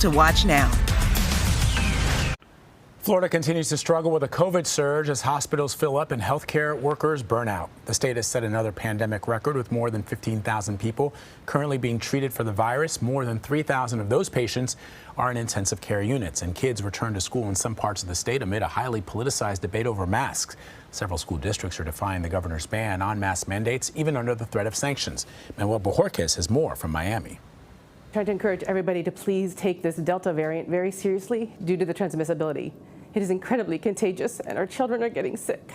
to watch now. Florida continues to struggle with a COVID surge as hospitals fill up and healthcare workers burn out. The state has set another pandemic record with more than 15,000 people currently being treated for the virus. More than 3,000 of those patients are in intensive care units, and kids return to school in some parts of the state amid a highly politicized debate over masks. Several school districts are defying the governor's ban on mask mandates, even under the threat of sanctions. Manuel Bojorquez has more from Miami. Trying to encourage everybody to please take this Delta variant very seriously due to the transmissibility. It is incredibly contagious, and our children are getting sick.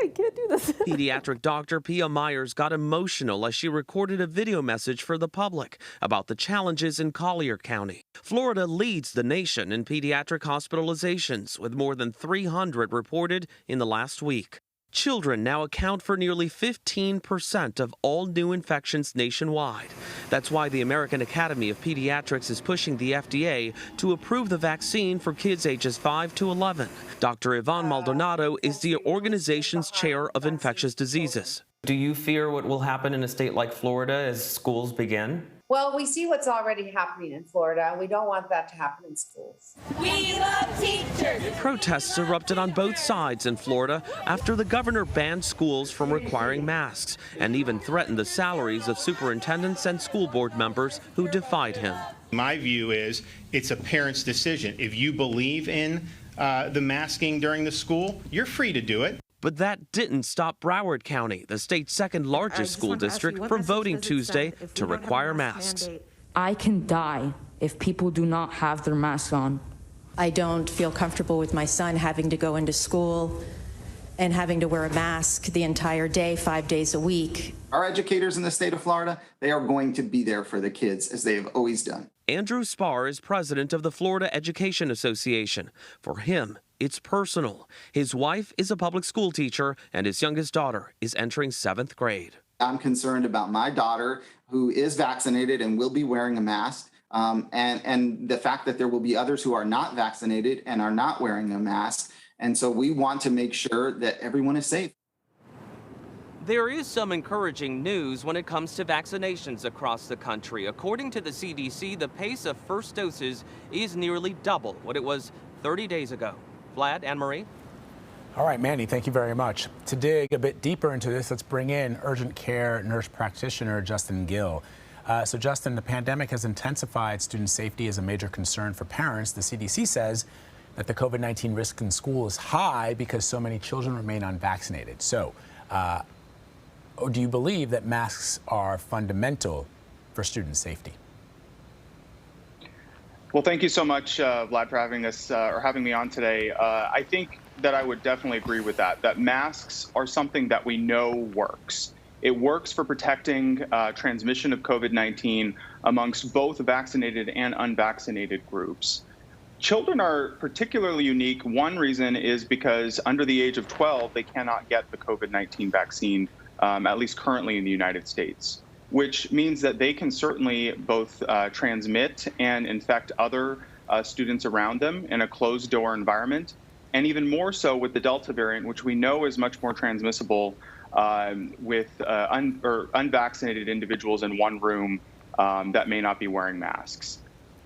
I can't do this. Pediatric doctor Pia Myers got emotional as she recorded a video message for the public about the challenges in Collier County. Florida leads the nation in pediatric hospitalizations, with more than 300 reported in the last week. Children now account for nearly 15% of all new infections nationwide. That's why the American Academy of Pediatrics is pushing the FDA to approve the vaccine for kids ages 5 to 11. Dr. Yvonne Maldonado is the organization's chair of infectious diseases. Do you fear what will happen in a state like Florida as schools begin? Well, we see what's already happening in Florida, and we don't want that to happen in schools. We love teachers. Protests erupted on both sides in Florida after the governor banned schools from requiring masks and even threatened the salaries of superintendents and school board members who defied him. My view is it's a parent's decision. If you believe in the masking during the school, you're free to do it. But that didn't stop Broward County, the state's second largest school district, from voting Tuesday to require masks. I can die if people do not have their masks on. I don't feel comfortable with my son having to go into school and having to wear a mask the entire day, 5 days a week. Our educators in the state of Florida, they are going to be there for the kids, as they have always done. Andrew Spar is president of the Florida Education Association. For him, it's personal. His wife is a public school teacher, and his youngest daughter is entering 7th grade. I'm concerned about my daughter, who is vaccinated and will be wearing a mask, and the fact that there will be others who are not vaccinated and are not wearing a mask. And so we want to make sure that everyone is safe. There is some encouraging news when it comes to vaccinations across the country. According to the CDC, the pace of first doses is nearly double what it was 30 days ago. Vlad, Anne-Marie? All right, Manny, thank you very much. To dig a bit deeper into this, let's bring in urgent care nurse practitioner Justin Gill. So, Justin, the pandemic has intensified student safety as a major concern for parents. The CDC says that the COVID-19 risk in school is high because so many children remain unvaccinated. So, do you believe that masks are fundamental for student safety? Well, thank you so much, Vlad, for having us or having me on today. I think that I would definitely agree with that masks are something that we know works. It works for protecting transmission of COVID-19 amongst both vaccinated and unvaccinated groups. Children are particularly unique. One reason is because under the age of 12, they cannot get the COVID-19 vaccine, at least currently in the United States, which means that they can certainly both transmit and infect other students around them in a closed-door environment, and even more so with the Delta variant, which we know is much more transmissible with unvaccinated individuals in one room that may not be wearing masks.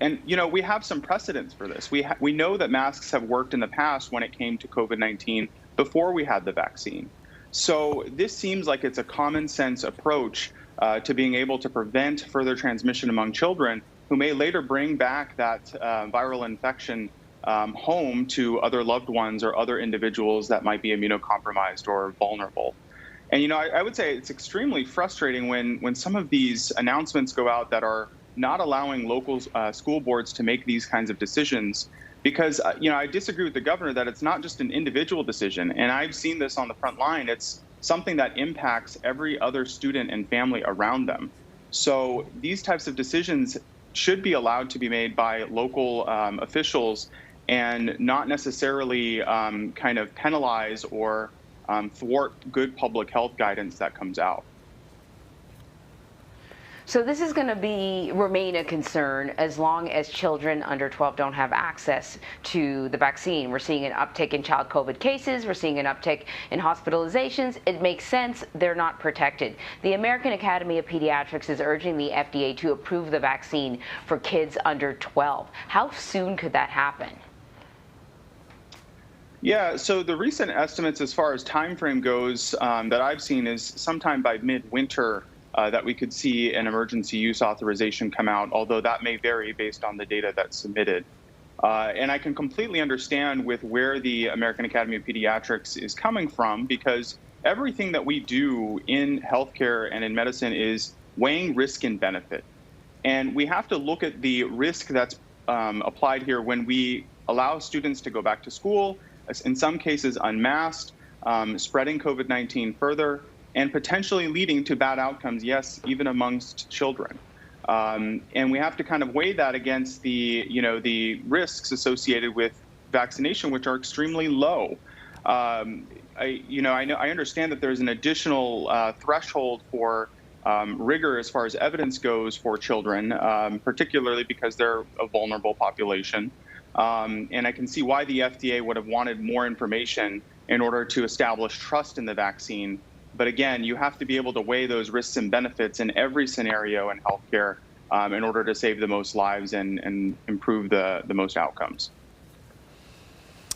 And, you know, we have some precedents for this. We know that masks have worked in the past when it came to COVID-19 before we had the vaccine. So this seems like it's a common sense approach to being able to prevent further transmission among children who may later bring back that viral infection home to other loved ones or other individuals that might be immunocompromised or vulnerable. And, you know, I would say it's extremely frustrating when some of these announcements go out that are not allowing local school boards to make these kinds of decisions, because, you know, I disagree with the governor that it's not just an individual decision. And I've seen this on the front line. It's something that impacts every other student and family around them. So these types of decisions should be allowed to be made by local officials and not necessarily kind of penalize or thwart good public health guidance that comes out. So this is going to remain a concern as long as children under 12 don't have access to the vaccine. We're seeing an uptick in child COVID cases. We're seeing an uptick in hospitalizations. It makes sense. They're not protected. The American Academy of Pediatrics is urging the FDA to approve the vaccine for kids under 12. How soon could that happen? Yeah, so the recent estimates as far as time frame goes that I've seen is sometime by midwinter that we could see an emergency use authorization come out, although that may vary based on the data that's submitted. And I can completely understand with where the American Academy of Pediatrics is coming from, because everything that we do in healthcare and in medicine is weighing risk and benefit. And we have to look at the risk that's applied here when we allow students to go back to school, in some cases unmasked, spreading COVID-19 further, and potentially leading to bad outcomes, yes, even amongst children. And we have to kind of weigh that against the risks associated with vaccination, which are extremely low. I understand that there's an additional threshold for rigor as far as evidence goes for children, particularly because they're a vulnerable population. And I can see why the FDA would have wanted more information in order to establish trust in the vaccine. But again, you have to be able to weigh those risks and benefits in every scenario in healthcare in order to save the most lives and improve the most outcomes.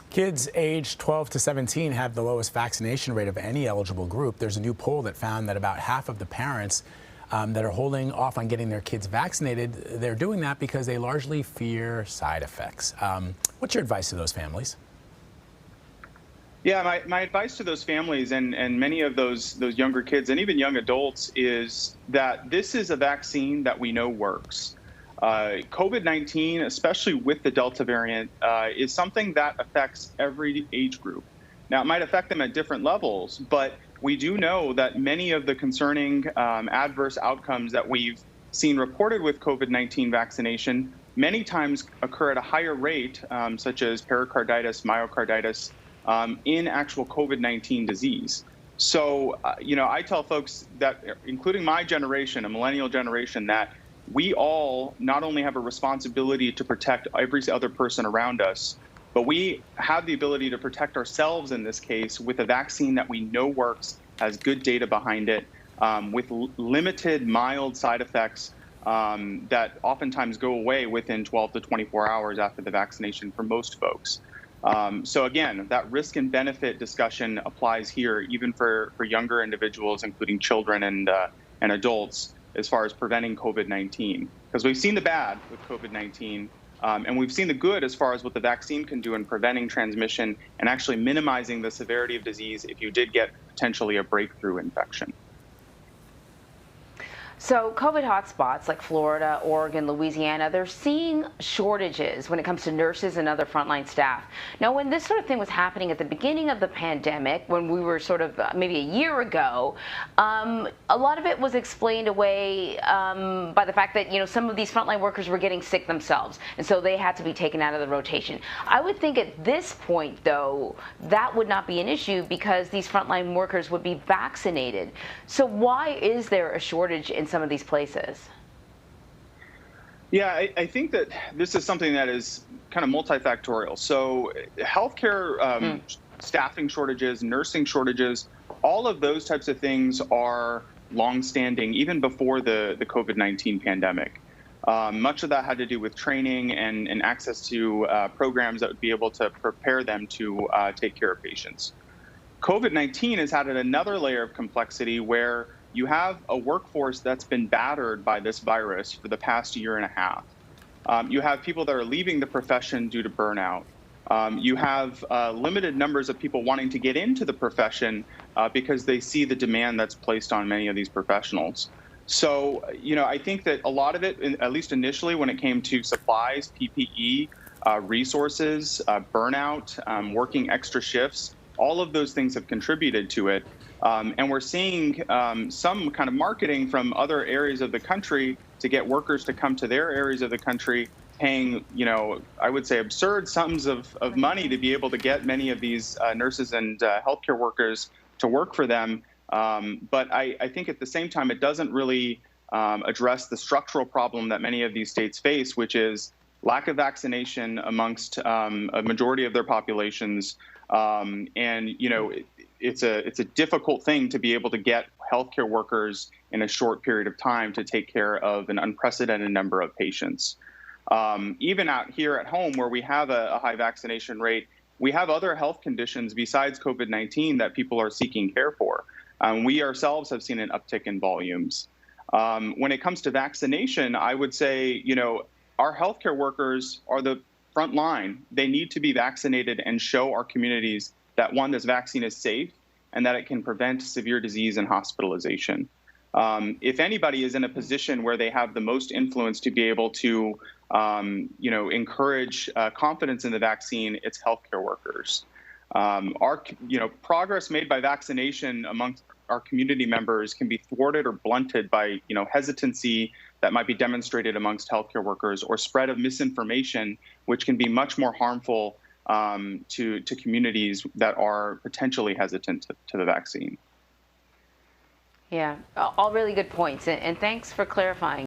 Kids aged 12 to 17 have the lowest vaccination rate of any eligible group. There's a new poll that found that about half of the parents that are holding off on getting their kids vaccinated, they're doing that because they largely fear side effects. What's your advice to those families? Yeah, my advice to those families and many of those younger kids and even young adults is that this is a vaccine that we know works. COVID-19, especially with the Delta variant, is something that affects every age group. Now, it might affect them at different levels, but we do know that many of the concerning adverse outcomes that we've seen reported with COVID-19 vaccination many times occur at a higher rate, such as pericarditis, myocarditis, in actual COVID-19 disease. So, I tell folks that, including my generation, a millennial generation, that we all not only have a responsibility to protect every other person around us, but we have the ability to protect ourselves in this case with a vaccine that we know works, has good data behind it, with limited, mild side effects that oftentimes go away within 12 to 24 hours after the vaccination for most folks. So again, that risk and benefit discussion applies here, even for younger individuals, including children and adults, as far as preventing COVID-19. Because we've seen the bad with COVID-19, and we've seen the good as far as what the vaccine can do in preventing transmission and actually minimizing the severity of disease if you did get potentially a breakthrough infection. So COVID hotspots like Florida, Oregon, Louisiana, they're seeing shortages when it comes to nurses and other frontline staff. Now, when this sort of thing was happening at the beginning of the pandemic, when we were sort of maybe a year ago, a lot of it was explained away by the fact that, some of these frontline workers were getting sick themselves, and so they had to be taken out of the rotation. I would think at this point, though, that would not be an issue because these frontline workers would be vaccinated. So why is there a shortage in some of these places? Yeah, I think that this is something that is kind of multifactorial. So healthcare staffing shortages, nursing shortages, all of those types of things are longstanding even before the COVID-19 pandemic. Much of that had to do with training and access to programs that would be able to prepare them to take care of patients. COVID-19 has added another layer of complexity where you have a workforce that's been battered by this virus for the past year and a half. You have people that are leaving the profession due to burnout. You have limited numbers of people wanting to get into the profession because they see the demand that's placed on many of these professionals. So, I think that a lot of it, at least initially when it came to supplies, PPE, resources, burnout, working extra shifts, all of those things have contributed to it. And we're seeing some kind of marketing from other areas of the country to get workers to come to their areas of the country, paying, I would say absurd sums of money to be able to get many of these nurses and healthcare workers to work for them. But I think at the same time, it doesn't really address the structural problem that many of these states face, which is lack of vaccination amongst a majority of their populations. It's a difficult thing to be able to get healthcare workers in a short period of time to take care of an unprecedented number of patients. Even out here at home, where we have a high vaccination rate, we have other health conditions besides COVID-19 that people are seeking care for. We ourselves have seen an uptick in volumes. When it comes to vaccination, I would say, our healthcare workers are the front line. They need to be vaccinated and show our communities that, one, this vaccine is safe and that it can prevent severe disease and hospitalization. If anybody is in a position where they have the most influence to be able to, encourage confidence in the vaccine, it's healthcare workers. Our progress made by vaccination amongst our community members can be thwarted or blunted by, hesitancy that might be demonstrated amongst healthcare workers, or spread of misinformation, which can be much more harmful to communities that are potentially hesitant to the vaccine. Yeah, all really good points, and thanks for clarifying.